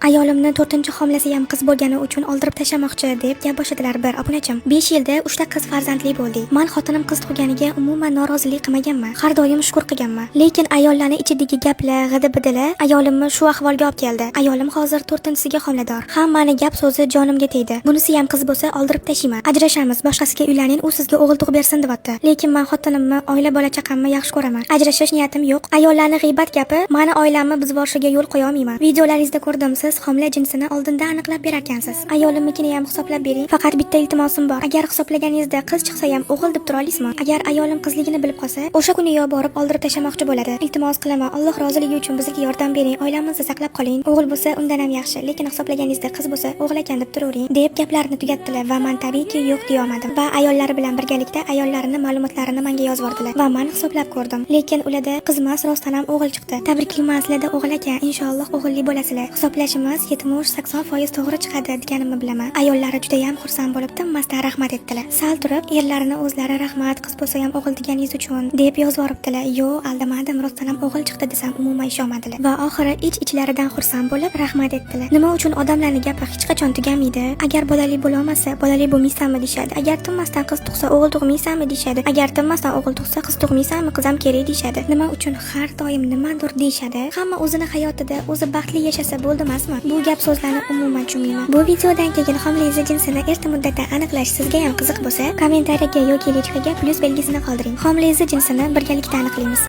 Ayolimni 4-homilasi ham qiz bo'lgani uchun oldirib tashlamoqchi deb gap boshladilar bir obunachim. 5 yilda 3 ta qiz farzandli bo'ldik. Men xotinim qiz tug'ganiga umuman norozilik qilmaganman. Har doim shukr qilganman. Lekin ayollarning ichidagi gaplar, g'idi-bidilar ayolimni shu ahvolga olib keldi. Ayolim hozir 4-siga homilador. Hammani gap so'zi jonimga tegdi. Bunisi ham qiz bo'lsa oldirib tashlayman. Ajrashamiz, boshqasiga uylaning, u sizga o'g'il tug'ib bersin debdi. Lekin men xotinimni, oila bola chaqamni yaxshi ko'raman. Ajrashish niyatim yo'q. Ayollarning g'iybat gapi meni oilamni buzib yo'l qo'ya olmayman. Videolaringizda ko'rdim, siz homila jinsini oldindan aniqlab berarkansiz. Ayolimnikini ham hisoblab bering. Faqat bitta iltimosim bor. Agar hisoblaganingizda qiz chiqsa ham o'g'il deb tura olasizmi? Agar ayolim qizligini bilib qolsa, o'sha kuni yo borib oldirib tashlamoqchi bo'ladi. Iltimos qilaman, Alloh roziligi uchun bizga yordam bering. Oilamizni saqlab qoling. O'g'il bo'lsa undan ham yaxshi, lekin hisoblaganingizda qiz bo'lsa o'g'il ekan deb turavering, deb gaplarini tugatdilar va men tabiiyki yo'q deya olmadim. Va ayollari bilan birgalikda ayollarining ma'lumotlarini menga yozib yubordilar va men hisoblab ko'rdim. Lekin ularda qiz emas, rostdan ham o'g'il chiqdi. Tabriklayman sizlarda o'g'il ekan, inshaalloh o'g'illi bo'lasizlar. Hisoblashimiz 70-80% to'g'ri chiqadi deganimni bilaman. Ayollari juda ham xursand bo'lib, tinmasdan rahmat etdilar. Sal turib, erlarini o'zlari rahmat, qiz bo'lsa ham o'g'il deganingiz uchun deb yozib yuboribdilar. Yo'q, aldamadim, rostdan ham o'g'il chiqdi desam umuman ishonmadilar. Va oxiri ich-ichlaridan xursand bo'lib rahmat etdilar. Nima uchun odamlarning gapi hech qachon tugamaydi? Agar bolali bo'la olmasa, bolali bo'lmaysanmi deyshadi. Agar tinmasdan qiz tug'sa, o'g'il tug'maysanmi deyshadi. Agar tinmasdan o'g'il tug'sa, qiz tug'maysanmi, qiz ham kerak deyshadi. Nima uchun har doim nimadir deyshadi? Hamma o'zini hayotida o'zi baxtli yashasa bo'ldi emasmi? Bu gap so'zlarni umuman tushunmayman. Bu videodan keyin homila jinsini erta muddatda aniqlash sizga ham qiziq bo'lsa, kommentariyaga yoki lichkaga plus belgisini qoldiring. Homila jinsini birgalikda aniqlaymiz.